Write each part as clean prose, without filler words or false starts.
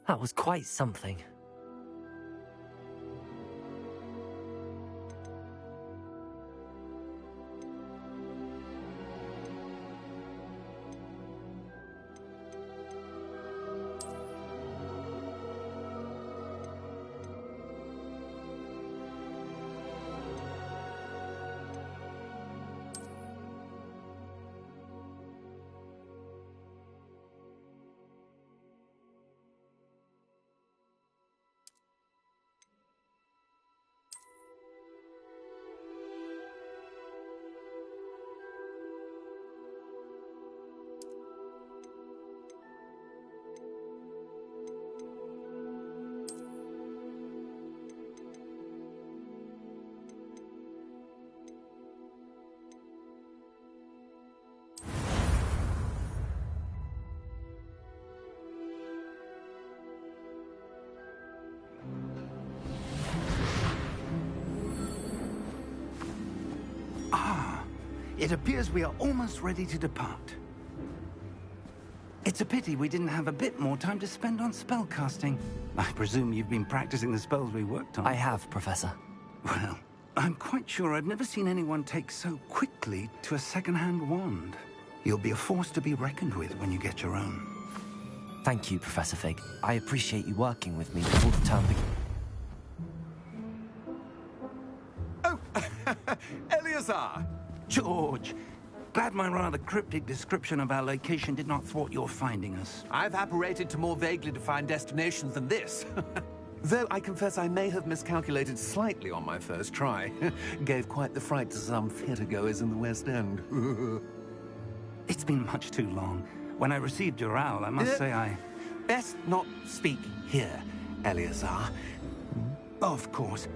That was quite something. It appears we are almost ready to depart. It's a pity we didn't have a bit more time to spend on spellcasting. I presume you've been practicing the spells we worked on. I have, Professor. Well, I'm quite sure I've never seen anyone take so quickly to a second-hand wand. You'll be a force to be reckoned with when you get your own. Thank you, Professor Fig. I appreciate you working with me before the term begins. Oh, Eleazar! George, glad my rather cryptic description of our location did not thwart your finding us. I've apparated to more vaguely defined destinations than this. Though I confess I may have miscalculated slightly on my first try. Gave quite the fright to some theatergoers in the West End. It's been much too long. When I received your owl, I must say I... Best not speak here, Eleazar. Of course.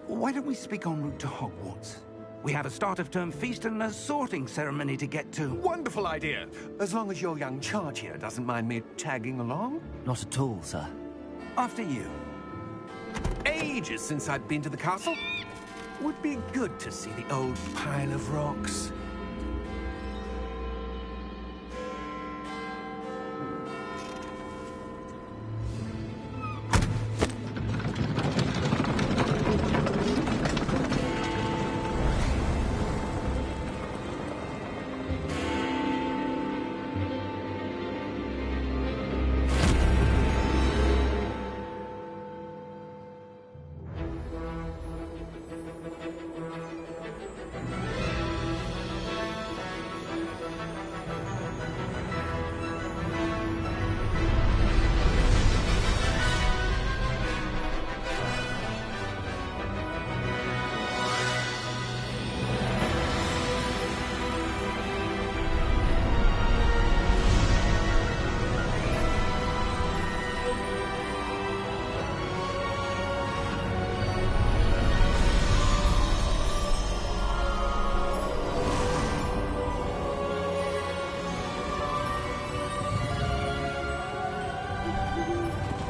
Why don't we speak en route to Hogwarts? We have a start-of-term feast and a sorting ceremony to get to. Wonderful idea! As long as your young charge here doesn't mind me tagging along. Not at all, sir. After you. Ages since I've been to the castle. Would be good to see the old pile of rocks.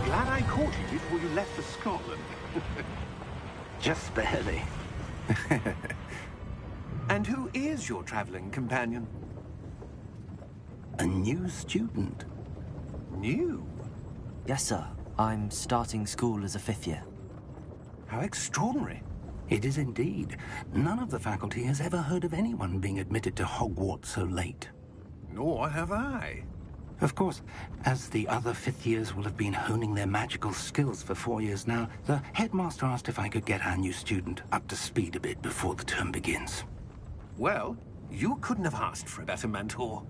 Glad I caught you before you left for Scotland. Just barely. And who is your traveling companion? A new student. New? Yes, sir. I'm starting school as a 5th year. How extraordinary. It is indeed. None of the faculty has ever heard of anyone being admitted to Hogwarts so late. Nor have I. Of course, as the other 5th years will have been honing their magical skills for 4 years now, the headmaster asked if I could get our new student up to speed a bit before the term begins. Well, you couldn't have asked for a better mentor.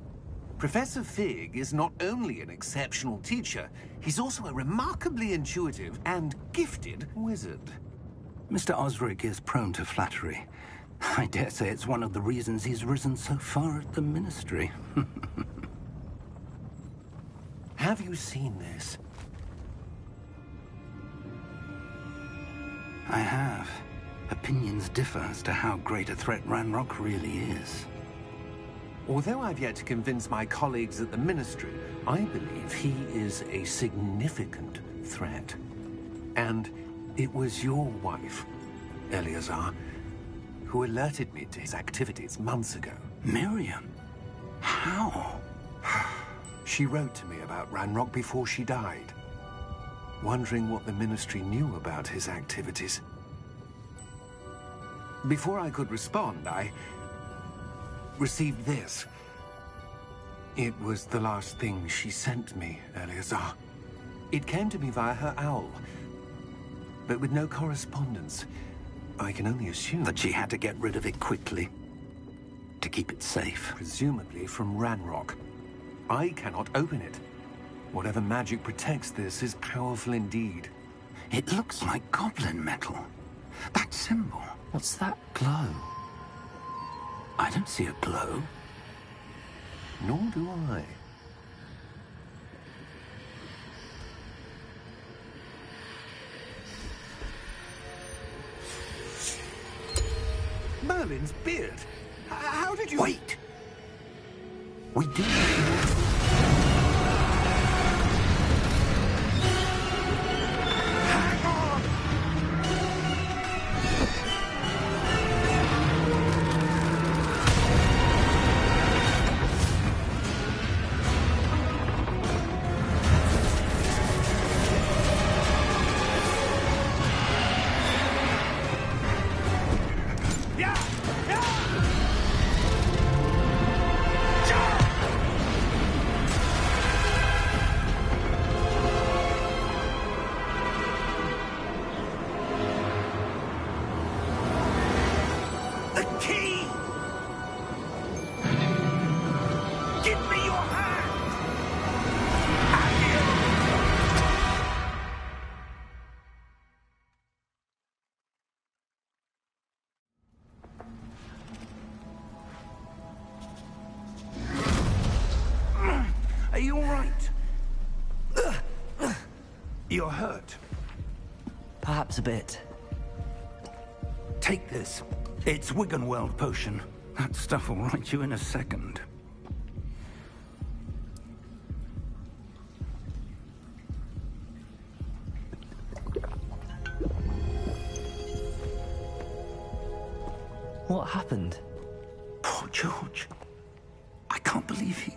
Professor Fig is not only an exceptional teacher, he's also a remarkably intuitive and gifted wizard. Mr. Osric is prone to flattery. I dare say it's one of the reasons he's risen so far at the Ministry. Have you seen this? I have. Opinions differ as to how great a threat Ranrock really is. Although I've yet to convince my colleagues at the Ministry, I believe he is a significant threat. And it was your wife, Eleazar, who alerted me to his activities months ago. Miriam? How? She wrote to me about Ranrock before she died. wondering what the Ministry knew about his activities. Before I could respond, I received this. It was the last thing she sent me, Eleazar. It came to me via her owl, but with no correspondence. I can only assume That she had to get rid of it quickly to keep it safe. presumably from Ranrock. I cannot open it. Whatever magic protects this is powerful indeed. It looks like goblin metal. That symbol. What's that glow? I don't see a glow. Nor do I. Merlin's beard. How did you... Wait! We do... Hang on! Yeah! Yeah! The key! Give me your hand! Have you? Are you all right? You're hurt. Perhaps a bit. Take this. It's Wiggenweld potion. That stuff will right you in a second. What happened? Poor George. I can't believe he...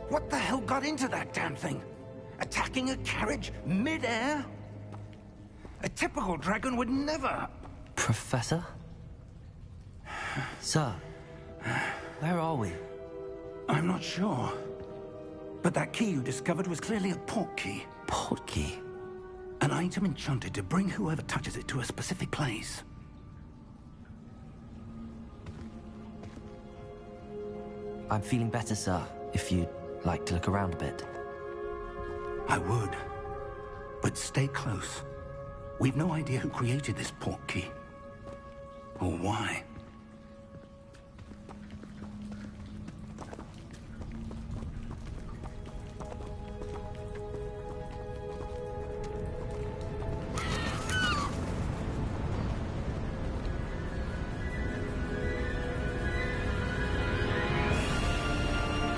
What the hell got into that damn thing? Attacking a carriage mid-air? A typical dragon would never... Professor? Sir, where are we? I'm not sure. But that key you discovered was clearly a port key. Port key? An item enchanted to bring whoever touches it to a specific place. I'm feeling better, sir, if you'd like to look around a bit. I would. But stay close. We've no idea who created this port key. Or why.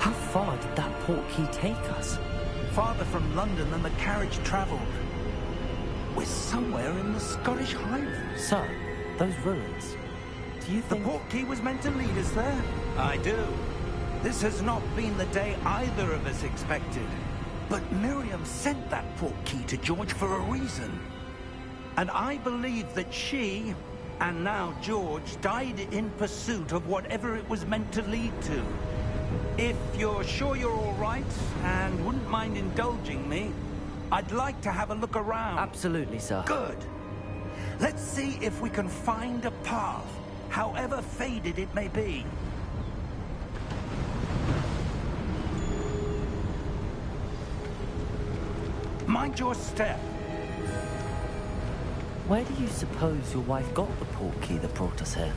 How far did that port key take us? Farther from London than the carriage traveled. We're somewhere in the Scottish Highlands. Sir, those ruins. Do you The think... port key was meant to lead us there? I do. This has not been the day either of us expected. But Miriam sent that port key to George for a reason. And I believe that she, and now George, died in pursuit of whatever it was meant to lead to. If you're sure you're all right, and wouldn't mind indulging me, I'd like to have a look around. Absolutely, sir. Good. Let's see if we can find a path, however faded it may be. Mind your step. Where do you suppose your wife got the port key that brought us here?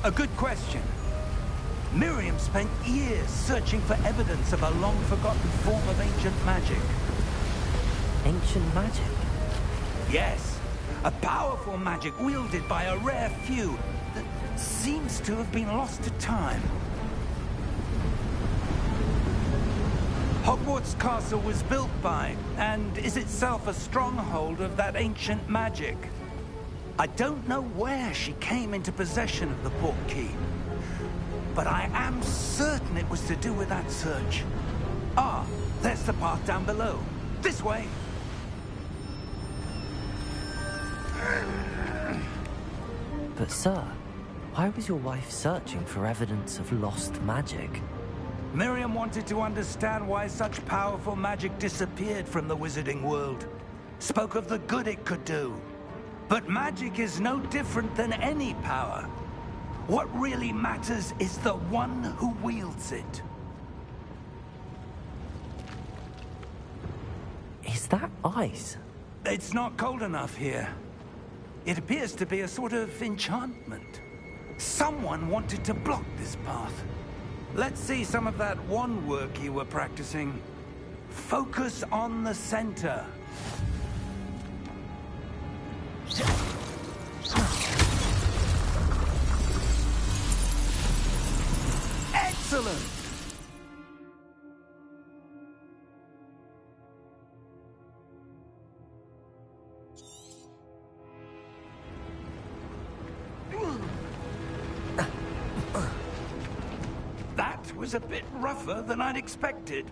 A good question. Miriam spent years searching for evidence of a long-forgotten form of ancient magic. Ancient magic? Yes, a powerful magic wielded by a rare few that seems to have been lost to time. Hogwarts Castle was built by, and is itself a stronghold of that ancient magic. I don't know where she came into possession of the port key, but I am certain it was to do with that search. Ah, there's the path down below. This way. But sir, why was your wife searching for evidence of lost magic? Miriam wanted to understand why such powerful magic disappeared from the wizarding world. Spoke of the good it could do. But magic is no different than any power. What really matters is the one who wields it. Is that ice? It's not cold enough here. It appears to be a sort of enchantment. Someone wanted to block this path. Let's see some of that wand work you were practicing. Focus on the center. Excellent! That was a bit rougher than I'd expected.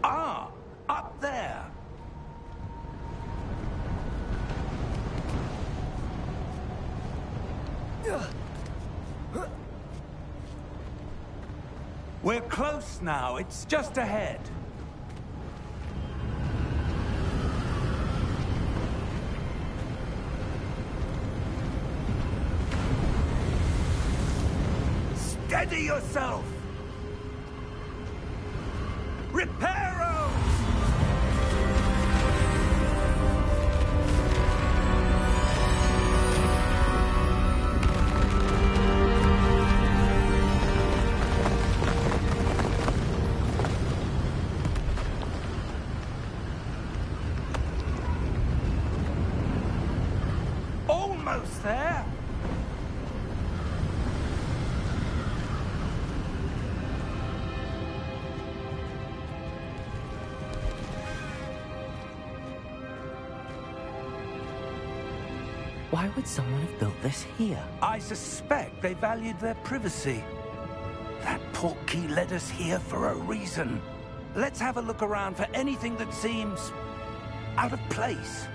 Ah, up there. We're close now. It's just ahead. Steady yourself! Reparo! Almost there. Why would someone have built this here? I suspect they valued their privacy. That portkey led us here for a reason. Let's have a look around for anything that seems out of place.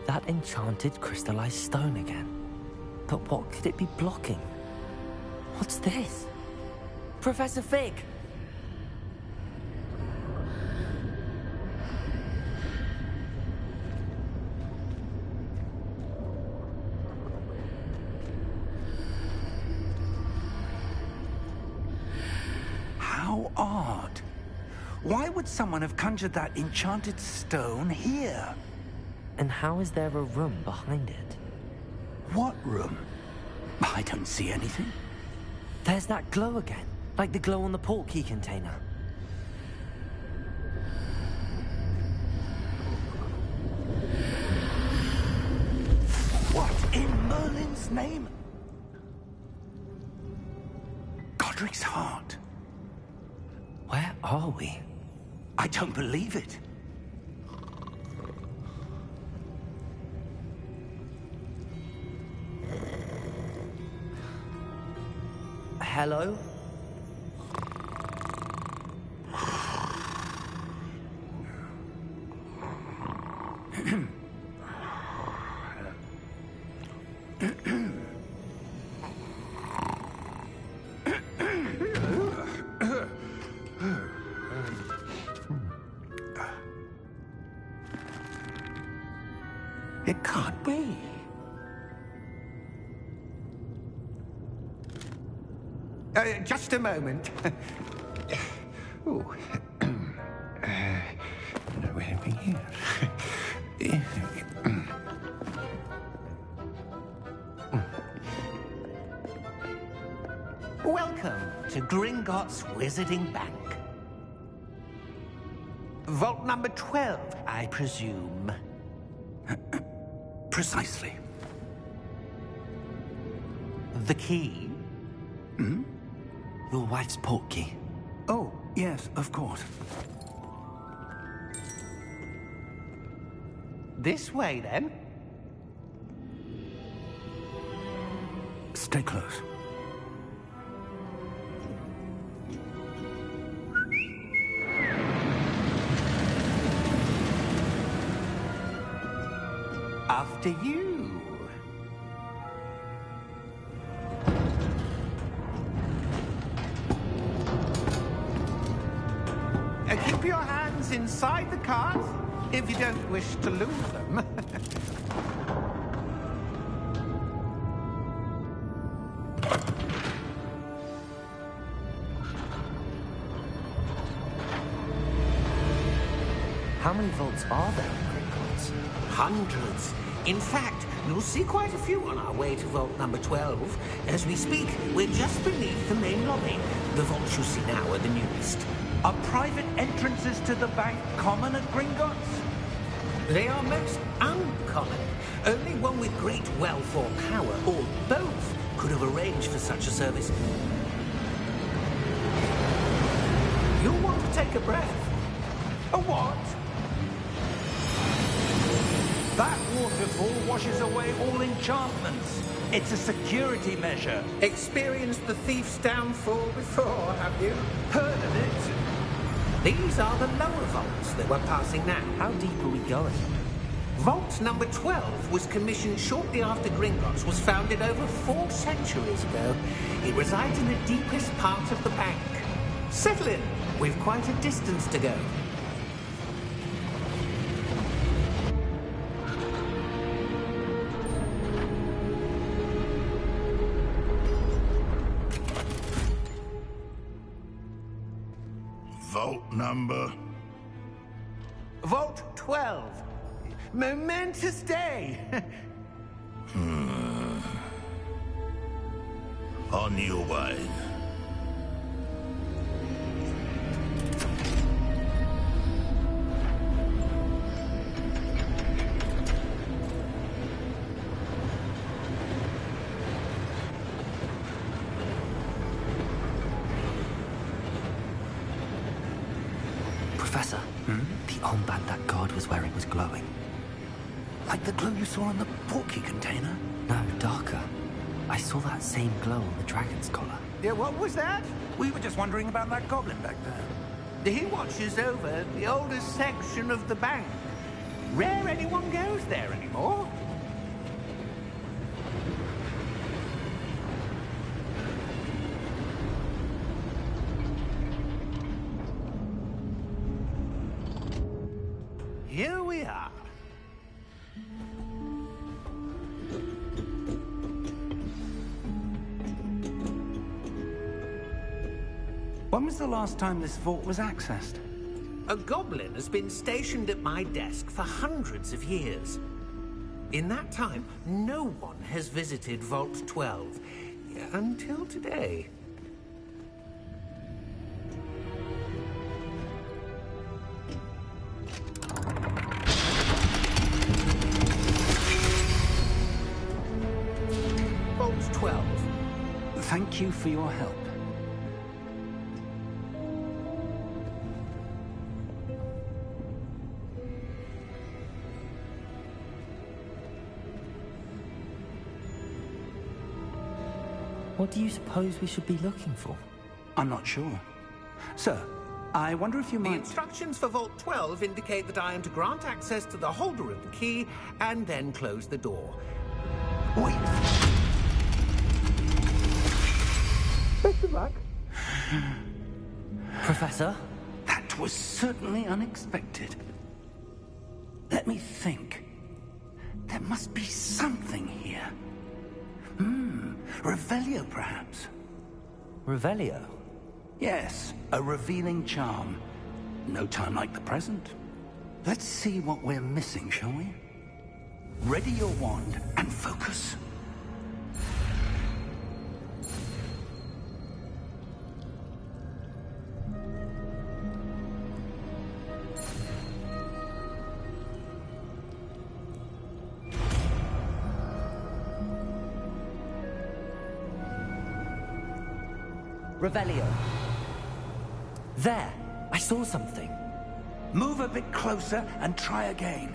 That enchanted crystallized stone again. But what could it be blocking? What's this? Professor Fig! How odd. Why would someone have conjured that enchanted stone here? And how is there a room behind it? What room? I don't see anything. There's that glow again, like the glow on the portkey container. What in Merlin's name? Godric's heart. Where are we? I don't believe it. Hello? It can't be. Just a moment. Ooh. Anything here? Welcome to Gringotts Wizarding Bank. Vault number 12, I presume. Precisely. The key? Hmm? Your wife's portkey. Oh, yes, of course. This way, then. Stay close. After you. Keep your hands inside the cart if you don't wish to lose them. How many vaults are there in Gringotts? Hundreds. In fact, you'll see quite a few on our way to vault number 12. As we speak, we're just beneath the main lobby. The vaults you see now are the newest. Are private entrances to the bank common at Gringotts? They are most uncommon. Only one with great wealth or power, or both, could have arranged for such a service. You'll want to take a breath. A what? That waterfall washes away all enchantments. It's a security measure. Experienced the thief's downfall before, have you? Heard of it? These are the lower vaults that we're passing now. How deep are we going? Vault number 12 was commissioned shortly after Gringotts was founded over 4 centuries ago. It resides in the deepest part of the bank. Settle in. We've quite a distance to go. Vault number? Vault 12. Momentous day. On your way. Professor, the armband that guard was wearing was glowing. Like the glow you saw in the portkey container? No, darker. I saw that same glow on the dragon's collar. Yeah, what was that? We were just wondering about that goblin back there. He watches over the oldest section of the bank. Rare anyone goes there anymore. Here we are. When was the last time this vault was accessed? A goblin has been stationed at my desk for hundreds of years. In that time, no one has visited Vault 12. Until today. Vault 12. Thank you for your help. What do you suppose we should be looking for? I'm not sure. Sir, I wonder if you The might... instructions for Vault 12 indicate that I am to grant access to the holder of the key and then close the door. Wait. Best of luck. Professor? That was certainly unexpected. Let me think. There must be something here. Revelio, perhaps. Revelio? Yes, a revealing charm. No time like the present. Let's see what we're missing, shall we? Ready your wand and focus. Revelio. There! I saw something. Move a bit closer and try again.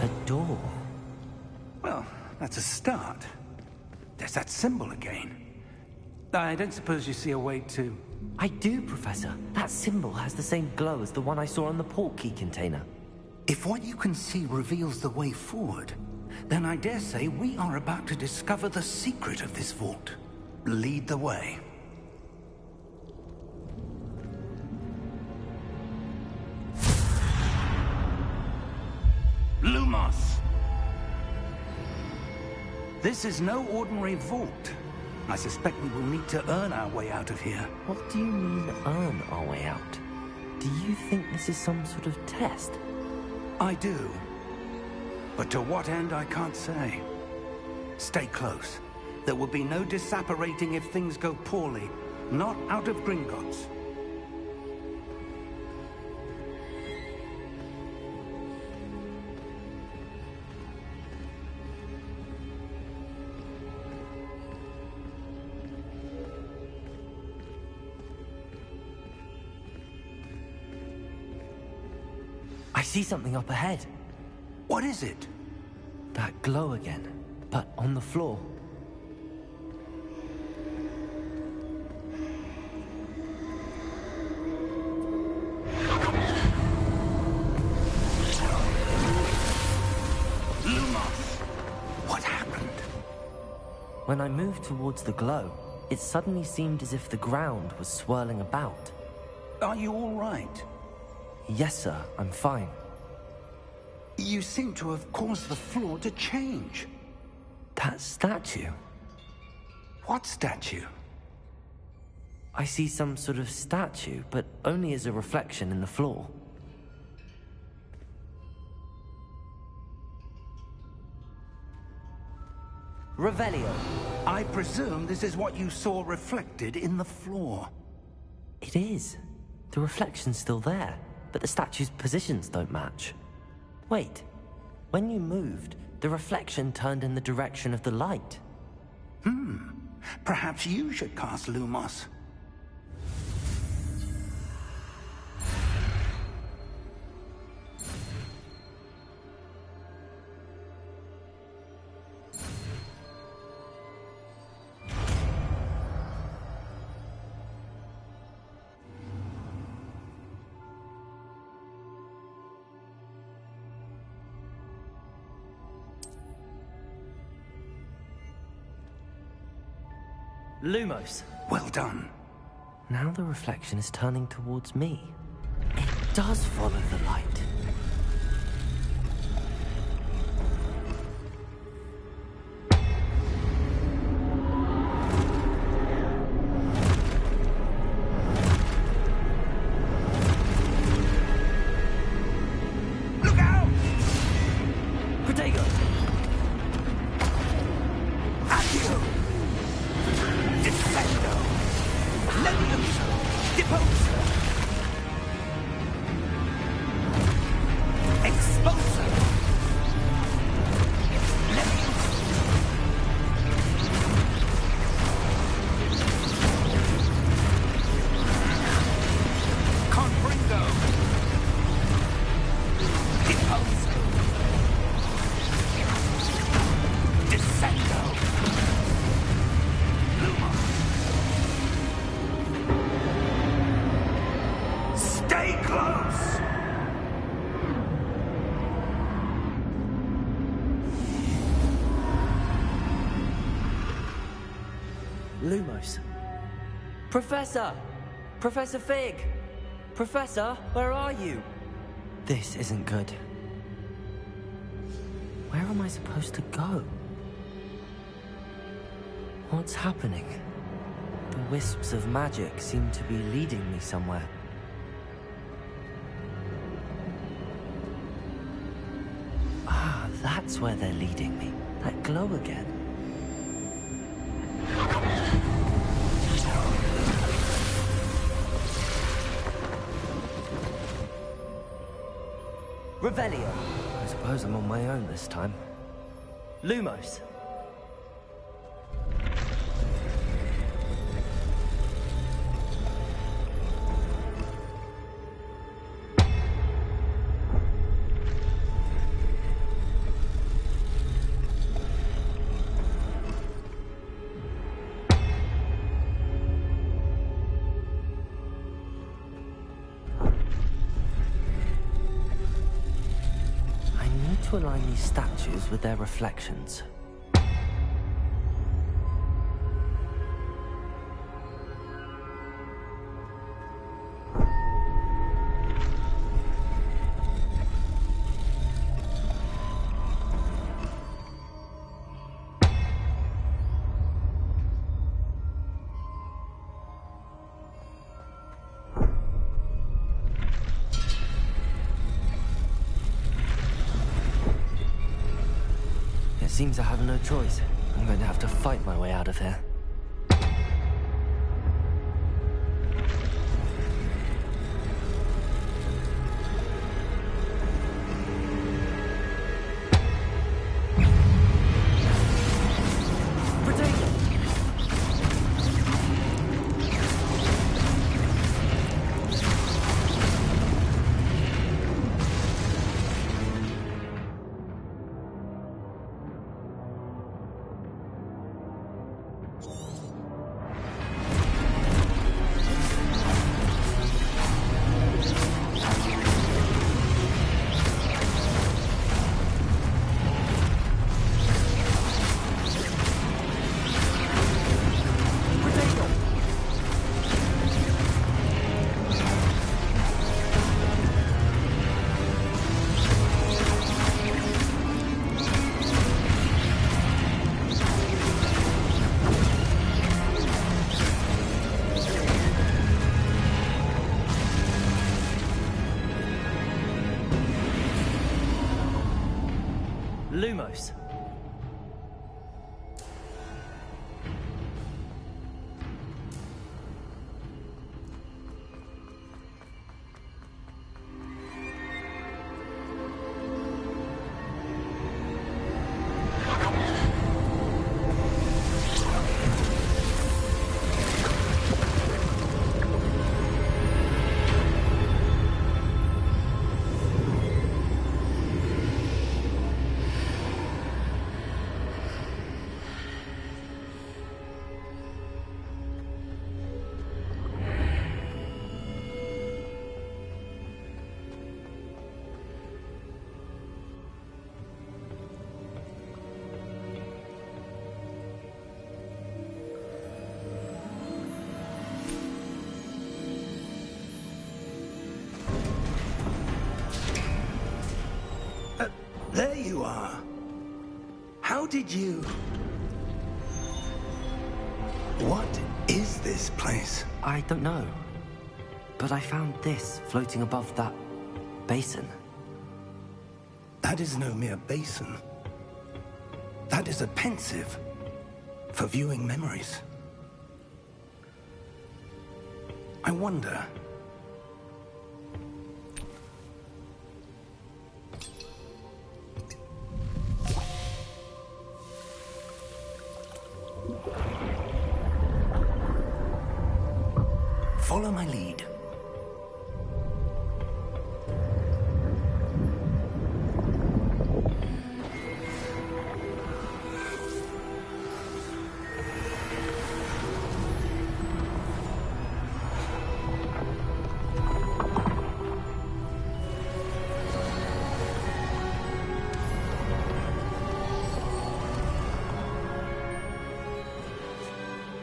A door. Well, that's a start. There's that symbol again. I don't suppose you see a way to... I do, Professor. That symbol has the same glow as the one I saw on the portkey container. If what you can see reveals the way forward, then I dare say we are about to discover the secret of this vault. Lead the way. Lumos! This is no ordinary vault. I suspect we will need to earn our way out of here. What do you mean, earn our way out? Do you think this is some sort of test? I do. But to what end, I can't say. Stay close. There will be no disapparating if things go poorly. Not out of Gringotts. I see something up ahead. What is it? That glow again, but on the floor. Lumos! What happened? When I moved towards the glow, it suddenly seemed as if the ground was swirling about. Are you all right? Yes, sir, I'm fine. You seem to have caused the floor to change. That statue? What statue? I see some sort of statue, but only as a reflection in the floor. Revelio. I presume this is what you saw reflected in the floor. It is. The reflection's still there, but the statue's positions don't match. Wait. When you moved, the reflection turned in the direction of the light. Perhaps you should cast Lumos. Lumos. Well done. Now the reflection is turning towards me. It does follow the light. Look out! Protego! Accio! Defendo! Levioso! Deposo! Exposo! Levioso! Confringo! Deposo! Descendo! Lumos! Stay close! Lumos. Professor! Professor Fig! Professor, where are you? This isn't good. Where am I supposed to go? What's happening? The wisps of magic seem to be leading me somewhere. Ah, that's where they're leading me. That glow again. Revelio. I suppose I'm on my own this time. Lumos. To align these statues with their reflections. Seems I have no choice. I'm going to have to fight my way out of here. Lumos. There you are. How did you... What is this place? I don't know. But I found this floating above that basin. That is no mere basin. That is a pensive for viewing memories. I wonder... Follow my lead.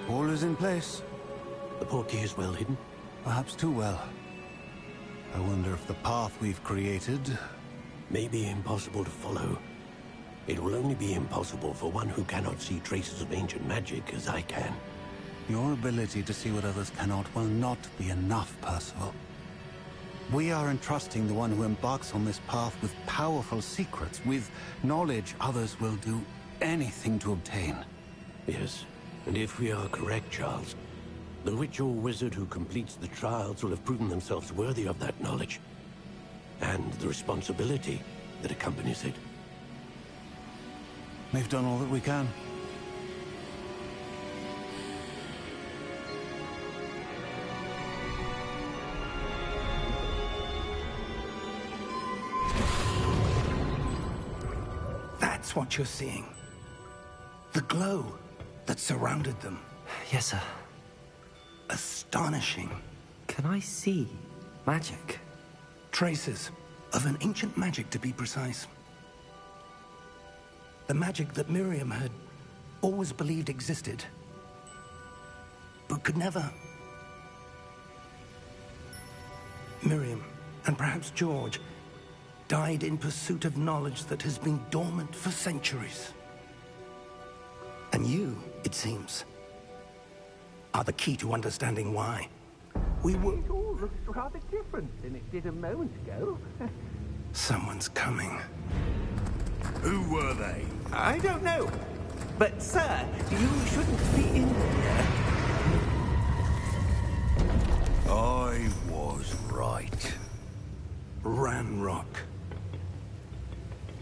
All is in place. The portkey is well hidden. Perhaps too well. I wonder if the path we've created... May be impossible to follow. It will only be impossible for one who cannot see traces of ancient magic as I can. Your ability to see what others cannot will not be enough, Percival. We are entrusting the one who embarks on this path with powerful secrets, with knowledge others will do anything to obtain. Yes, and if we are correct, Charles, the witch or wizard who completes the trials will have proven themselves worthy of that knowledge, and the responsibility that accompanies it. We've done all that we can. That's what you're seeing. The glow that surrounded them. Yes, sir. Astonishing. Can I see magic? Traces of an ancient magic, to be precise. The magic that Miriam had always believed existed, but could never. Miriam, and perhaps George, died in pursuit of knowledge that has been dormant for centuries. And you, it seems, are the key to understanding why. We were... It all looks rather different than it did a moment ago. Someone's coming. Who were they? I don't know. But, sir, you shouldn't be in here. I was right. Ranrock.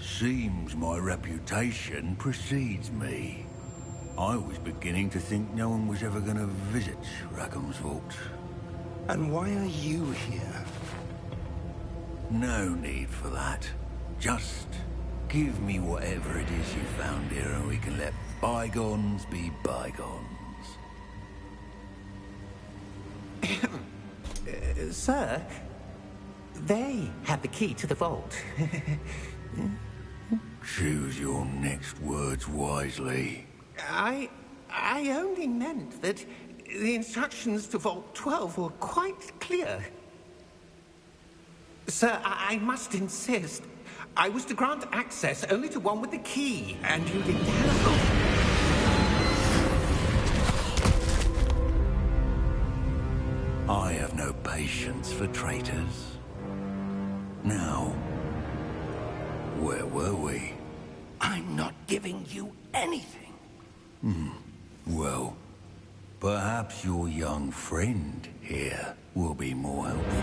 Seems my reputation precedes me. I was beginning to think no one was ever going to visit Rackham's vault. And why are you here? No need for that. Just give me whatever it is you found here and we can let bygones be bygones. Sir, they had the key to the vault. Choose your next words wisely. I only meant that the instructions to Vault 12 were quite clear. Sir, I must insist. I was to grant access only to one with the key, and you didn't have. I have no patience for traitors. Now, where were we? I'm not giving you anything. Well, perhaps your young friend here will be more helpful.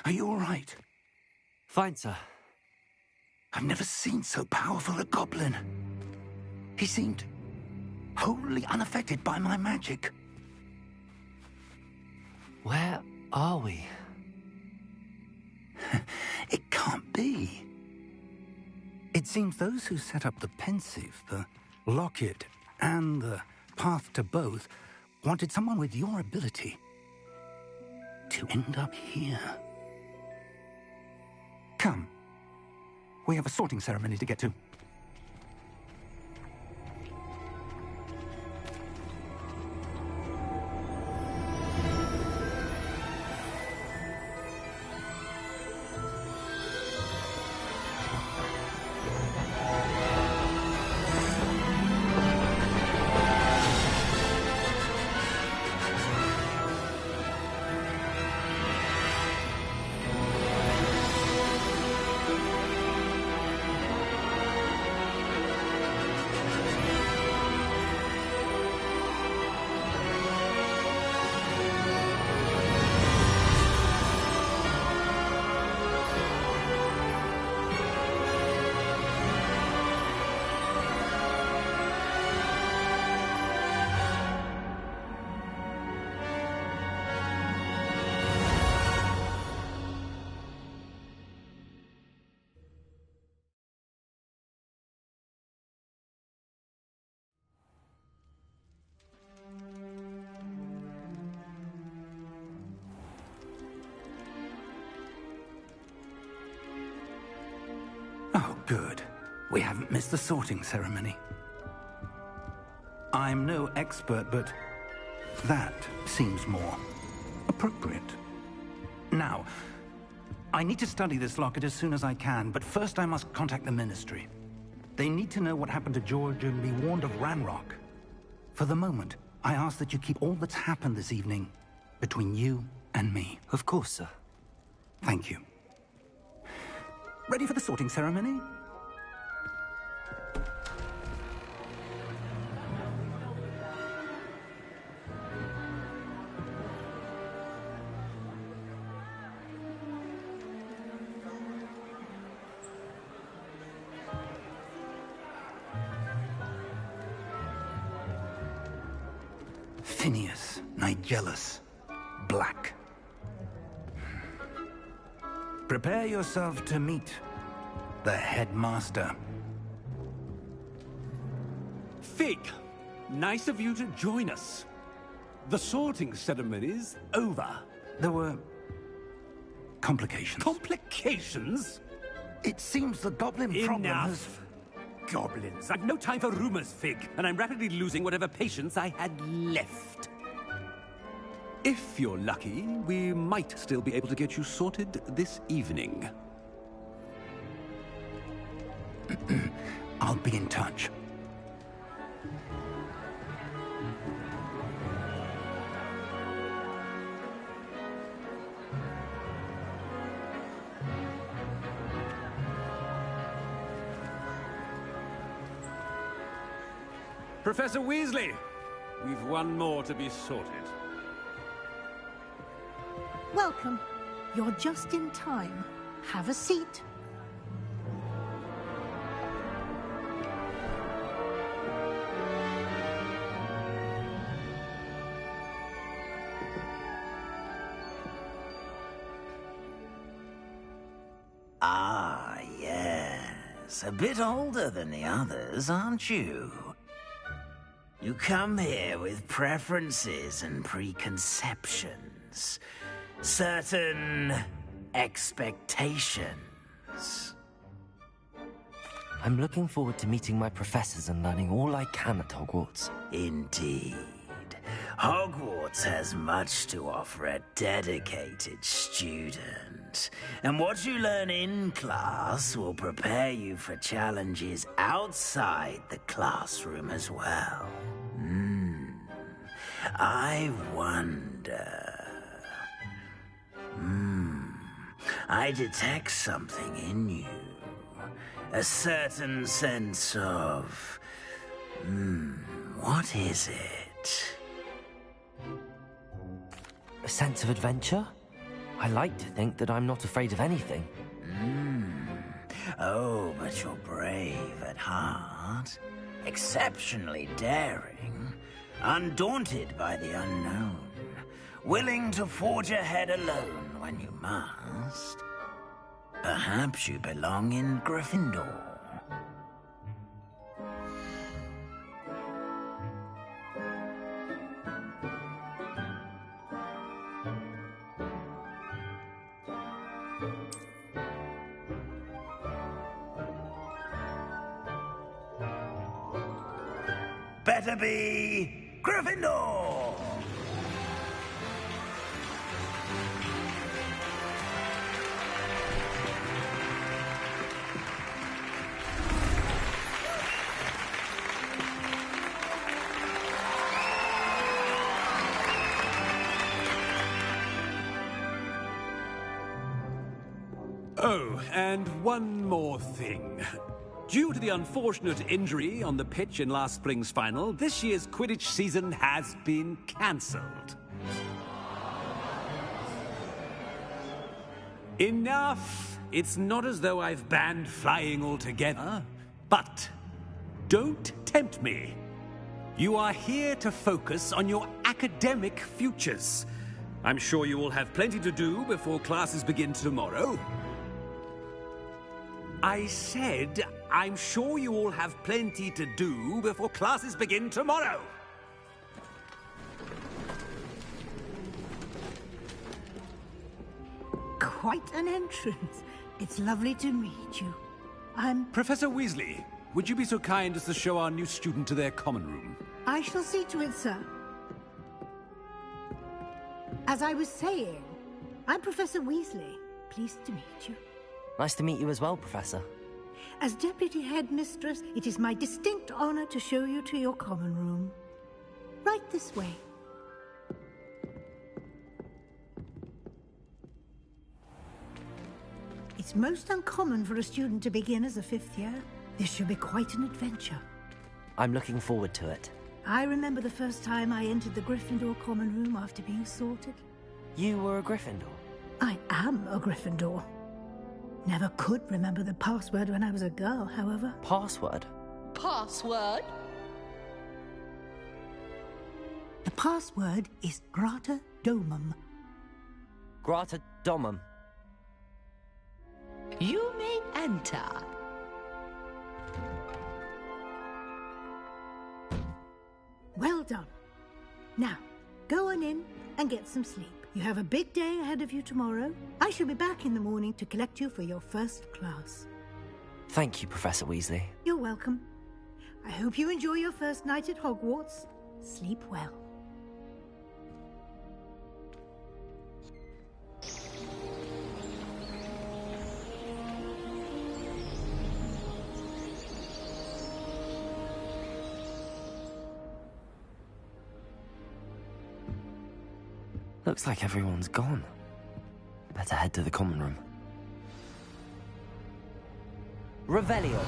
Are you all right? Fine, sir. I've never seen so powerful a goblin. He seemed wholly unaffected by my magic. Where are we? It can't be. It seems those who set up the pensive, the locket, and the path to both wanted someone with your ability to end up here. Come. We have a sorting ceremony to get to. Oh, good. We haven't missed the sorting ceremony. I'm no expert, but that seems more appropriate. Now, I need to study this locket as soon as I can, but first I must contact the Ministry. They need to know what happened to George and be warned of Ranrock. For the moment, I ask that you keep all that's happened this evening between you and me. Of course, sir. Thank you. Ready for the sorting ceremony? Phineas, Nigellus, Black. Prepare yourself to meet the headmaster. Fig, nice of you to join us. The sorting ceremony's over. There were complications. Complications? It seems the goblin problem has... Enough! Goblins. I've no time for rumors, Fig, and I'm rapidly losing whatever patience I had left. If you're lucky, we might still be able to get you sorted this evening. I'll be in touch. Professor Weasley, we've one more to be sorted. Welcome. You're just in time. Have a seat. Ah, yes. A bit older than the others, aren't you? You come here with preferences and preconceptions. Certain expectations. I'm looking forward to meeting my professors and learning all I can at Hogwarts. Indeed. Hogwarts has much to offer a dedicated student. And what you learn in class will prepare you for challenges outside the classroom as well. I wonder... I detect something in you. A certain sense of... what is it? A sense of adventure? I like to think that I'm not afraid of anything. Oh, but you're brave at heart. Exceptionally daring. Undaunted by the unknown. Willing to forge ahead alone when you must. Perhaps you belong in Gryffindor. Better be Gryffindor! Oh, and one more thing. Due to the unfortunate injury on the pitch in last spring's final, this year's Quidditch season has been cancelled. Enough! It's not as though I've banned flying altogether. But don't tempt me. You are here to focus on your academic futures. I'm sure you will have plenty to do before classes begin tomorrow. I said, I'm sure you all have plenty to do before classes begin tomorrow. Quite an entrance. It's lovely to meet you. Professor Weasley, would you be so kind as to show our new student to their common room? I shall see to it, sir. As I was saying, I'm Professor Weasley. Pleased to meet you. Nice to meet you as well, Professor. As Deputy Headmistress, it is my distinct honor to show you to your common room. Right this way. It's most uncommon for a student to begin as a 5th year. This should be quite an adventure. I'm looking forward to it. I remember the first time I entered the Gryffindor common room after being sorted. You were a Gryffindor? I am a Gryffindor. Never could remember the password when I was a girl, however. Password? Password? The password is Grata Domum. Grata Domum. You may enter. Well done. Now, go on in and get some sleep. You have a big day ahead of you tomorrow. I shall be back in the morning to collect you for your first class. Thank you, Professor Weasley. You're welcome. I hope you enjoy your first night at Hogwarts. Sleep well. Looks like everyone's gone. Better head to the common room. Revelio.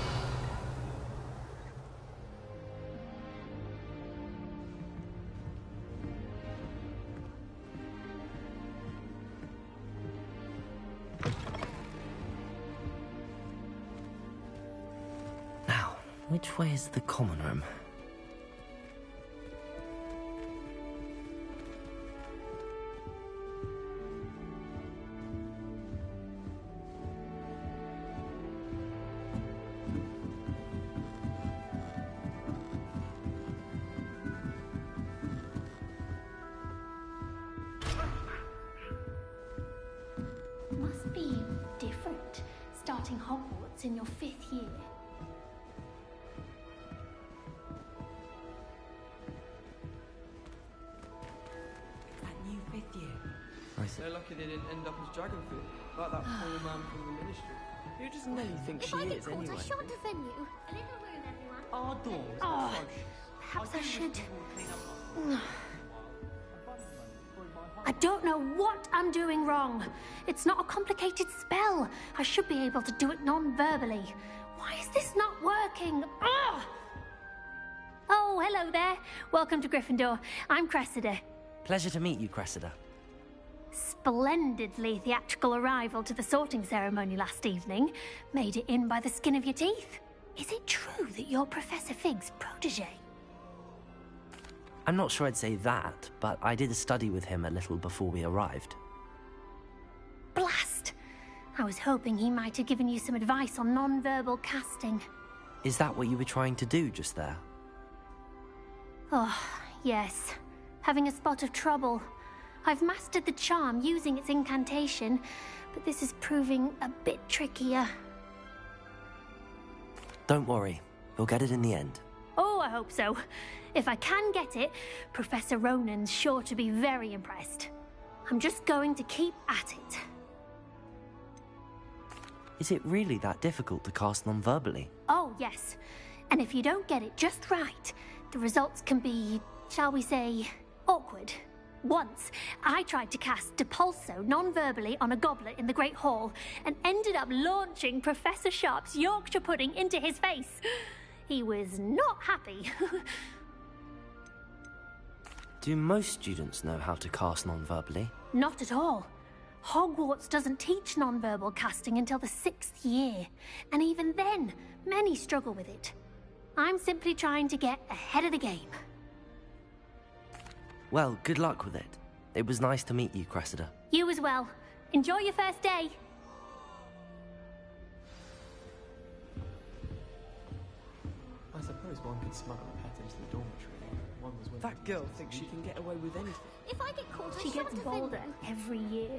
Now, which way is the common room? Must be different, starting Hogwarts in your 5th year. That new 5th year. They're lucky they didn't end up as Dragonfruit, like that poor man from the Ministry. Who does Nelly think she is, anyway? I shan't offend you. A little room, everyone. Our doors. Oh, perhaps I should. I don't know what I'm doing wrong. It's not a complicated spell. I should be able to do it non-verbally. Why is this not working? Ugh! Oh, hello there. Welcome to Gryffindor. I'm Cressida. Pleasure to meet you, Cressida. Splendidly theatrical arrival to the sorting ceremony last evening. Made it in by the skin of your teeth. Is it true that you're Professor Fig's protege? I'm not sure I'd say that, but I did study with him a little before we arrived. Blast! I was hoping he might have given you some advice on non-verbal casting. Is that what you were trying to do just there? Oh, yes. Having a spot of trouble. I've mastered the charm using its incantation, but this is proving a bit trickier. Don't worry, you'll get it in the end. Oh, I hope so. If I can get it, Professor Ronan's sure to be very impressed. I'm just going to keep at it. Is it really that difficult to cast non-verbally? Oh, yes. And if you don't get it just right, the results can be, shall we say, awkward. Once, I tried to cast Depulso non-verbally on a goblet in the Great Hall and ended up launching Professor Sharp's Yorkshire pudding into his face. He was not happy. Do most students know how to cast non-verbally? Not at all. Hogwarts doesn't teach non-verbal casting until the 6th year, and even then, many struggle with it. I'm simply trying to get ahead of the game. Well, good luck with it. It was nice to meet you, Cressida. You as well. Enjoy your first day. I suppose one could smuggle a pet into the dormitory. One was willing That girl thinks she can get away with anything. If I get caught, She gets bolder every year.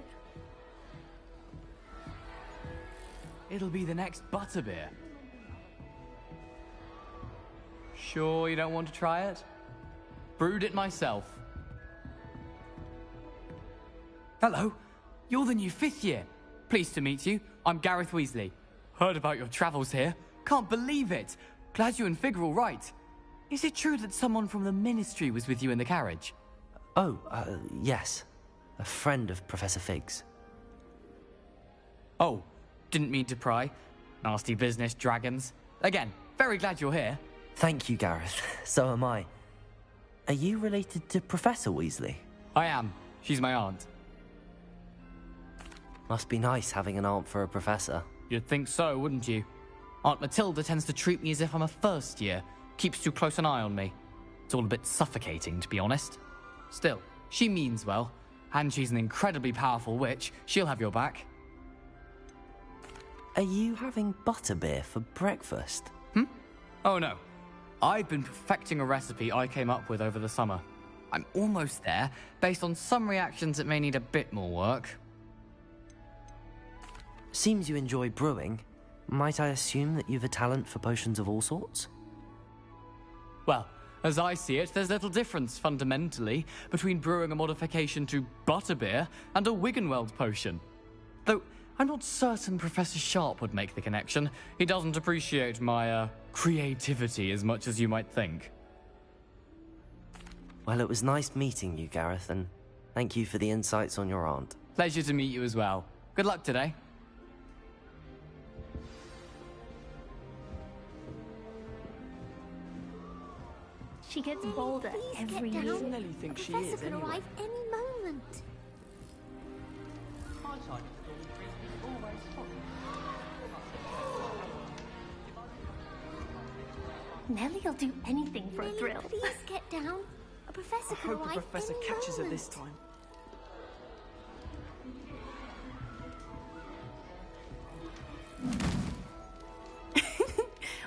It'll be the next Butterbeer. Sure you don't want to try it? Brewed it myself. Hello, you're the new 5th year. Pleased to meet you. I'm Gareth Weasley. Heard about your travels here. Can't believe it. Glad you and Fig are all right. Is it true that someone from the Ministry was with you in the carriage? Oh, yes. A friend of Professor Fig's. Oh, didn't mean to pry. Nasty business, dragons. Again, very glad you're here. Thank you, Gareth. So am I. Are you related to Professor Weasley? I am. She's my aunt. Must be nice having an aunt for a professor. You'd think so, wouldn't you? Aunt Matilda tends to treat me as if I'm a first year. Keeps too close an eye on me. It's all a bit suffocating, to be honest. Still, she means well. And she's an incredibly powerful witch. She'll have your back. Are you having butterbeer for breakfast? Oh no. I've been perfecting a recipe I came up with over the summer. I'm almost there. Based on some reactions, it may need a bit more work. Seems you enjoy brewing. Might I assume that you've a talent for potions of all sorts? Well, as I see it, there's little difference, fundamentally, between brewing a modification to butterbeer and a Wiggenweld potion. Though, I'm not certain Professor Sharp would make the connection. He doesn't appreciate my, creativity as much as you might think. Well, it was nice meeting you, Gareth, and thank you for the insights on your aunt. Pleasure to meet you as well. Good luck today. She gets bolder every year. Does Nelly think she is Could anyway? arrive any moment. Nellie'll do anything for a thrill. Please get down. A professor I hope the professor catches her this time.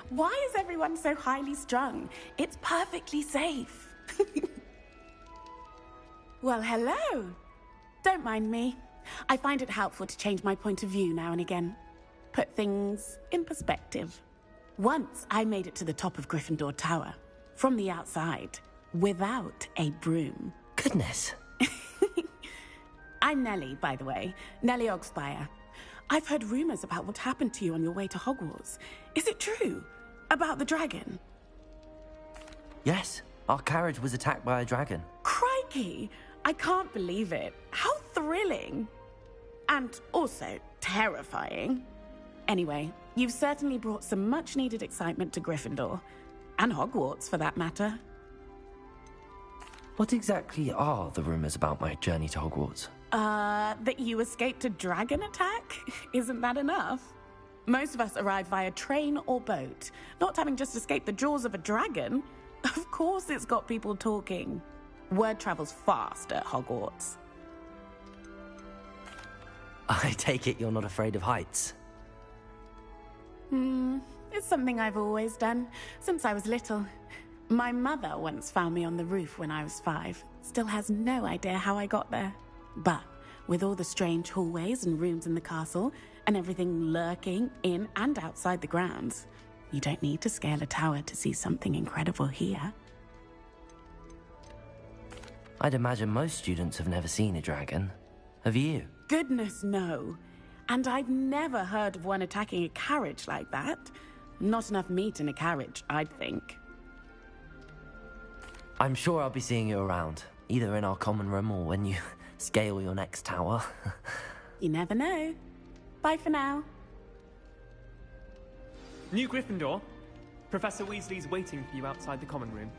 Why is everyone so highly strung? It's perfectly safe. Well, hello. Don't mind me. I find it helpful to change my point of view now and again. Put things in perspective. Once I made it to the top of Gryffindor Tower, from the outside, without a broom. Goodness. I'm Nellie, by the way. Nellie Ogspire. I've heard rumors about what happened to you on your way to Hogwarts. Is it true? About the dragon? Yes, our carriage was attacked by a dragon. Crikey! I can't believe it. How thrilling! And also terrifying. Anyway, you've certainly brought some much-needed excitement to Gryffindor. And Hogwarts, for that matter. What exactly are the rumors about my journey to Hogwarts? That you escaped a dragon attack? Isn't that enough? Most of us arrive via train or boat, not having just escaped the jaws of a dragon. Of course it's got people talking. Word travels fast at Hogwarts. I take it you're not afraid of heights? It's something I've always done, since I was little. My mother once found me on the roof when I was 5. Still has no idea how I got there. But with all the strange hallways and rooms in the castle, and everything lurking in and outside the grounds, you don't need to scale a tower to see something incredible here. I'd imagine most students have never seen a dragon. Have you? Goodness, no. And I've never heard of one attacking a carriage like that. Not enough meat in a carriage, I'd think. I'm sure I'll be seeing you around, either in our common room or when you scale your next tower. You never know. Bye for now. New Gryffindor. Professor Weasley's waiting for you outside the common room.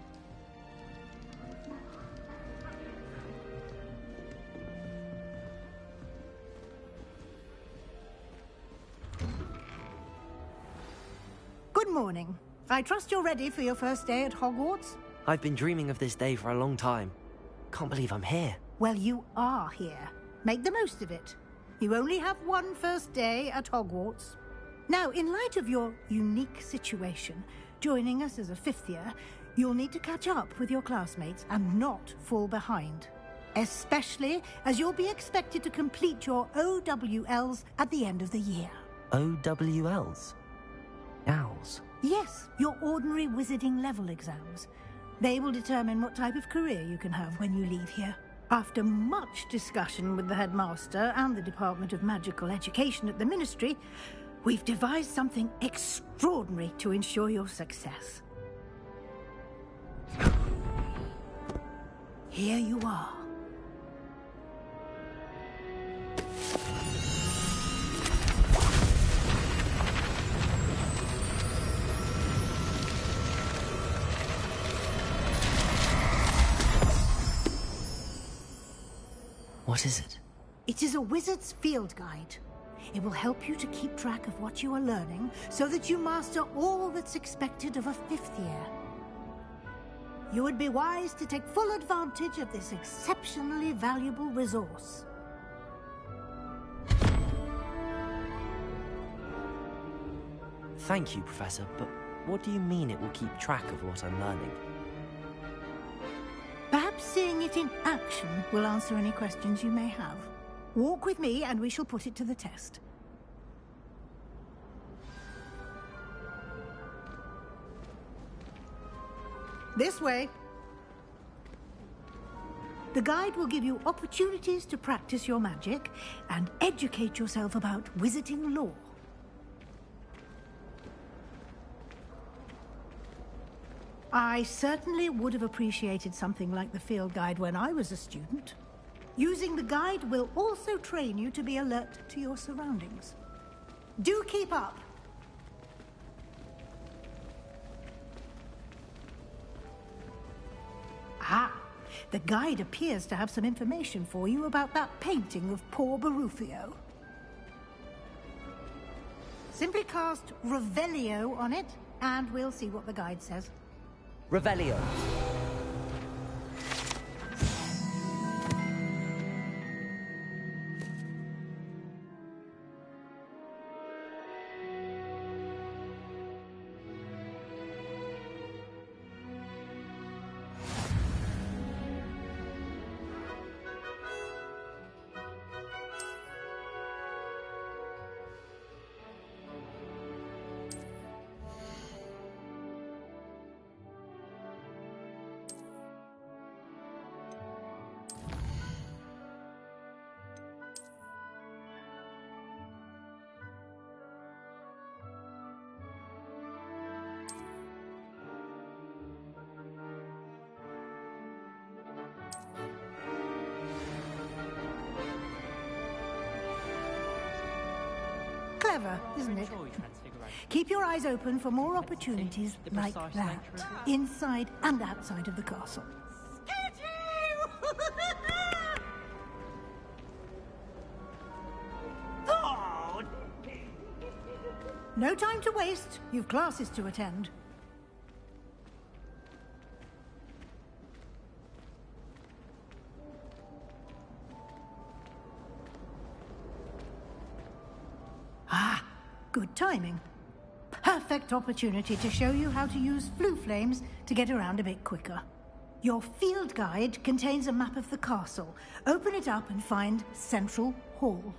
Good morning. I trust you're ready for your first day at Hogwarts? I've been dreaming of this day for a long time. Can't believe I'm here. Well, you are here. Make the most of it. You only have one first day at Hogwarts. Now, in light of your unique situation, joining us as a 5th year, you'll need to catch up with your classmates and not fall behind. Especially as you'll be expected to complete your OWLs at the end of the year. OWLs? Owls? Yes, your ordinary wizarding level exams. They will determine what type of career you can have when you leave here. After much discussion with the headmaster and the Department of Magical Education at the Ministry, we've devised something extraordinary to ensure your success. Here you are. What is it? It is a wizard's field guide. It will help you to keep track of what you are learning so that you master all that's expected of a 5th year. You would be wise to take full advantage of this exceptionally valuable resource. Thank you, Professor, but what do you mean it will keep track of what I'm learning? Perhaps seeing it in action will answer any questions you may have. Walk with me and we shall put it to the test. This way. The guide will give you opportunities to practice your magic and educate yourself about wizarding lore. I certainly would have appreciated something like the field guide when I was a student. Using the guide will also train you to be alert to your surroundings. Do keep up! Ah, the guide appears to have some information for you about that painting of poor Barufio. Simply cast Revelio on it, and we'll see what the guide says. Revelio. Clever, isn't it? Keep your eyes open for more opportunities like that, inside and outside of the castle. No time to waste. You've classes to attend. Ah, good timing. Perfect opportunity to show you how to use flue flames to get around a bit quicker. Your field guide contains a map of the castle. Open it up and find Central Hall.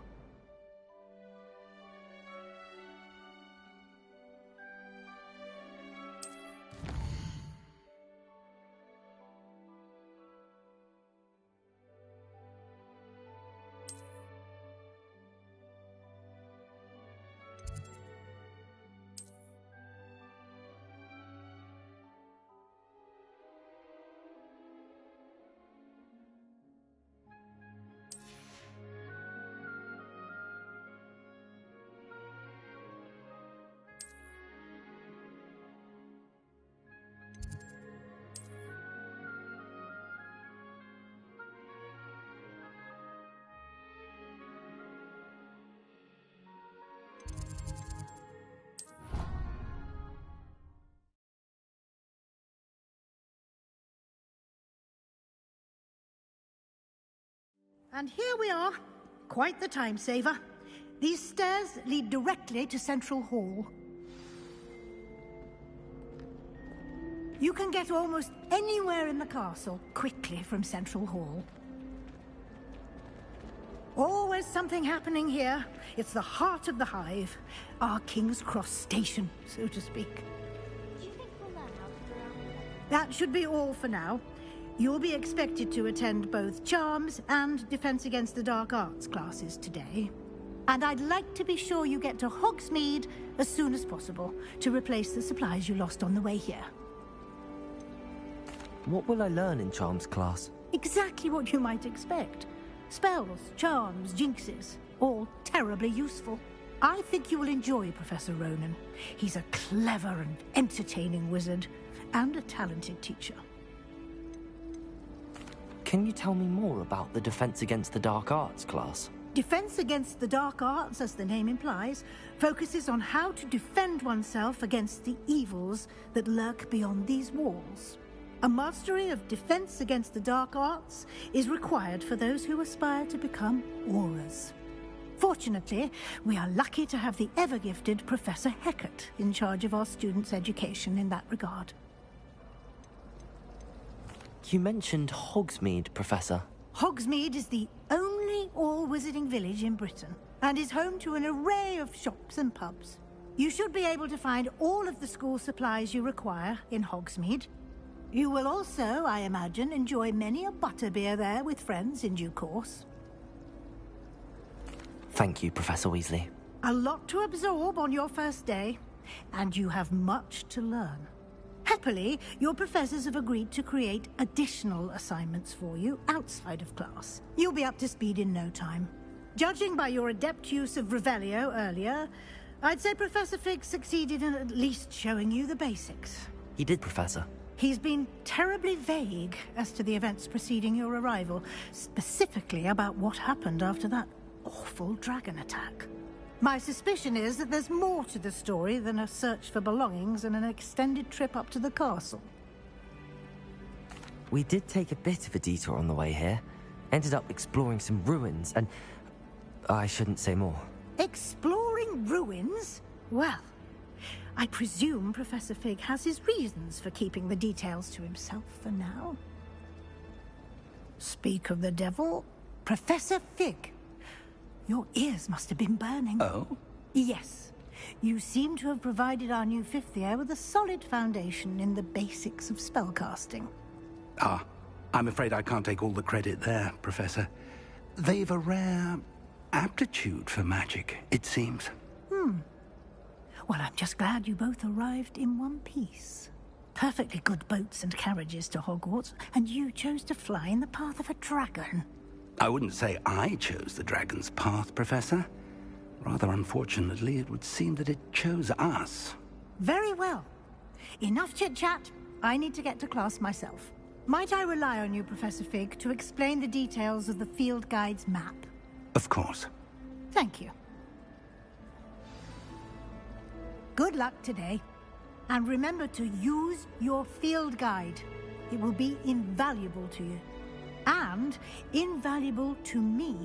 And here we are. Quite the time saver. These stairs lead directly to Central Hall. You can get almost anywhere in the castle quickly from Central Hall. Always something happening here. It's the heart of the hive. Our King's Cross station, so to speak. That should be all for now. You'll be expected to attend both Charms and Defense Against the Dark Arts classes today. And I'd like to be sure you get to Hogsmeade as soon as possible to replace the supplies you lost on the way here. What will I learn in Charms class? Exactly what you might expect. Spells, charms, jinxes, all terribly useful. I think you will enjoy Professor Ronan. He's a clever and entertaining wizard, and a talented teacher. Can you tell me more about the Defense Against the Dark Arts class? Defense Against the Dark Arts, as the name implies, focuses on how to defend oneself against the evils that lurk beyond these walls. A mastery of Defense Against the Dark Arts is required for those who aspire to become Aurors. Fortunately, we are lucky to have the ever-gifted Professor Hecat in charge of our students' education in that regard. You mentioned Hogsmeade, Professor. Hogsmeade is the only all-wizarding village in Britain, and is home to an array of shops and pubs. You should be able to find all of the school supplies you require in Hogsmeade. You will also, I imagine, enjoy many a butterbeer there with friends in due course. Thank you, Professor Weasley. A lot to absorb on your first day, and you have much to learn. Happily, your professors have agreed to create additional assignments for you outside of class. You'll be up to speed in no time. Judging by your adept use of Revelio earlier, I'd say Professor Fig succeeded in at least showing you the basics. He did, Professor. He's been terribly vague as to the events preceding your arrival, specifically about what happened after that awful dragon attack. My suspicion is that there's more to the story than a search for belongings and an extended trip up to the castle. We did take a bit of a detour on the way here. Ended up exploring some ruins and... I shouldn't say more. Exploring ruins? Well, I presume Professor Fig has his reasons for keeping the details to himself for now. Speak of the devil, Professor Fig. Your ears must have been burning. Oh? Yes. You seem to have provided our new fifth year with a solid foundation in the basics of spellcasting. Ah, I'm afraid I can't take all the credit there, Professor. They've a rare aptitude for magic, it seems. Well, I'm just glad you both arrived in one piece. Perfectly good boats and carriages to Hogwarts, and you chose to fly in the path of a dragon. I wouldn't say I chose the dragon's path, Professor. Rather unfortunately, it would seem that it chose us. Very well. Enough chit-chat. I need to get to class myself. Might I rely on you, Professor Fig, to explain the details of the field guide's map? Of course. Thank you. Good luck today. And remember to use your field guide. It will be invaluable to you. And invaluable to me,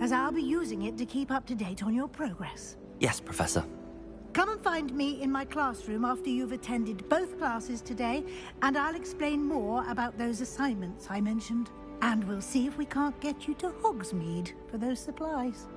as I'll be using it to keep up to date on your progress. Yes, Professor. Come and find me in my classroom after you've attended both classes today, and I'll explain more about those assignments I mentioned. And we'll see if we can't get you to Hogsmeade for those supplies.